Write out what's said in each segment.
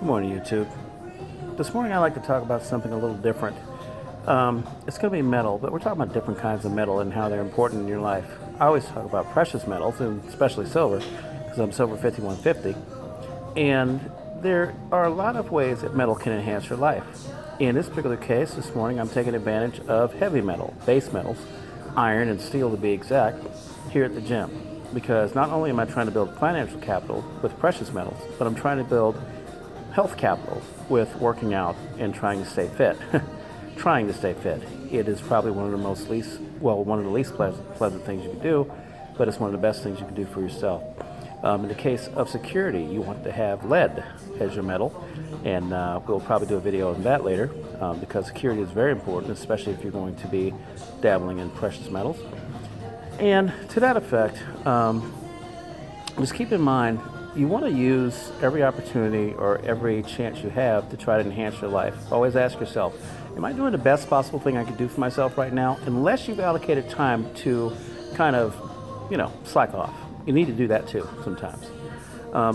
Good morning, YouTube. This morning I'd like to talk about something a little different. It's going to be metal, but we're talking about different kinds of metal and how they're important in your life. I always talk about precious metals, and especially silver, because I'm silver 5150. And there are a lot of ways that metal can enhance your life. In this particular case, this morning I'm taking advantage of heavy metal, base metals, iron and steel to be exact, here at the gym. Because not only am I trying to build financial capital with precious metals, but I'm trying to build health capital with working out and trying to stay fit. Trying to stay fit. It is probably one of the least pleasant things you can do, but it's one of the best things you can do for yourself. In the case of security, you want to have lead as your metal, and we'll probably do a video on that later, because security is very important, especially if you're going to be dabbling in precious metals. And to that effect, just keep in mind, you want to use every opportunity or every chance you have to try to enhance your life. Always ask yourself, am I doing the best possible thing I can do for myself right now? Unless you've allocated time to kind of, slack off. You need to do that too sometimes.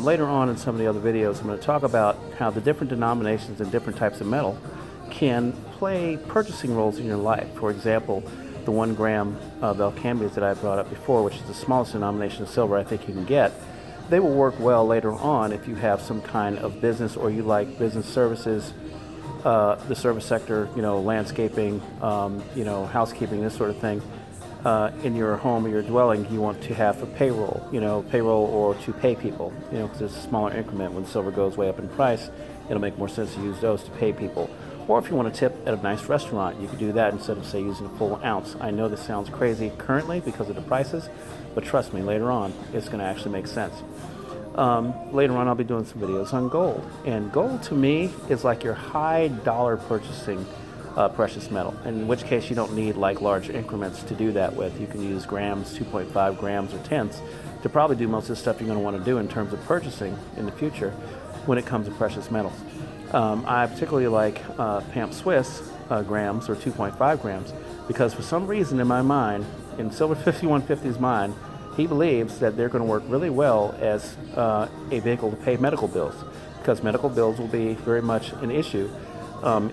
Later on in some of the other videos, I'm going to talk about how the different denominations and different types of metal can play purchasing roles in your life. For example, the 1 gram of Alchembias that I brought up before, which is the smallest denomination of silver I think you can get. They will work well later on if you have some kind of business or you like business services, the service sector, landscaping, housekeeping, this sort of thing. In your home or your dwelling, you want to have a payroll, or to pay people, because there's a smaller increment. When silver goes way up in price, it'll make more sense to use those to pay people. Or if you want to tip at a nice restaurant, you could do that instead of, say, using a full ounce. I know this sounds crazy currently because of the prices, but trust me, later on, it's going to actually make sense. Later on, I'll be doing some videos on gold. And gold, to me, is like your high dollar purchasing precious metal, in which case you don't need like large increments to do that with. You can use grams, 2.5 grams, or tenths to probably do most of the stuff you're going to want to do in terms of purchasing in the future when it comes to precious metals. I particularly like Pamp Swiss grams or 2.5 grams because for some reason in my mind, in Silver 5150's mind, he believes that they're going to work really well as a vehicle to pay medical bills, because medical bills will be very much an issue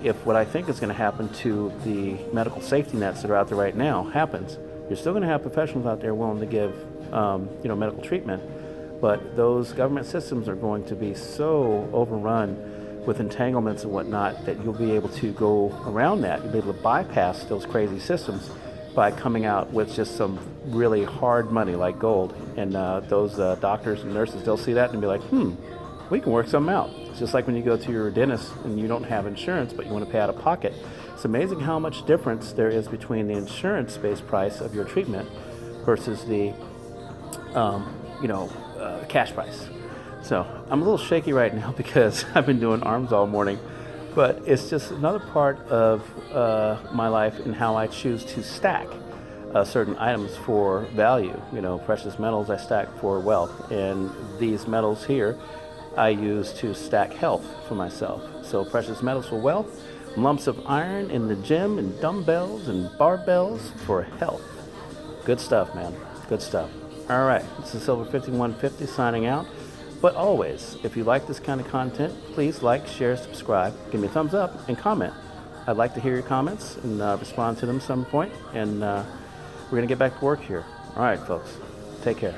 if what I think is going to happen to the medical safety nets that are out there right now happens. You're still going to have professionals out there willing to give medical treatment, but those government systems are going to be so overrun with entanglements and whatnot that you'll be able to go around that. You'll be able to bypass those crazy systems by coming out with just some really hard money like gold. And those doctors and nurses, they'll see that and be like, we can work something out. It's just like when you go to your dentist and you don't have insurance, but you want to pay out of pocket. It's amazing how much difference there is between the insurance-based price of your treatment versus the, cash price. So I'm a little shaky right now because I've been doing arms all morning, but it's just another part of my life and how I choose to stack certain items for value. Precious metals I stack for wealth, and these metals here I use to stack health for myself. So precious metals for wealth, lumps of iron in the gym, and dumbbells and barbells for health. Good stuff, man. Good stuff. All right, this is Silver 5150 signing out. But always, if you like this kind of content, please like, share, subscribe, give me a thumbs up, and comment. I'd like to hear your comments and respond to them at some point. And we're going to get back to work here. All right, folks. Take care.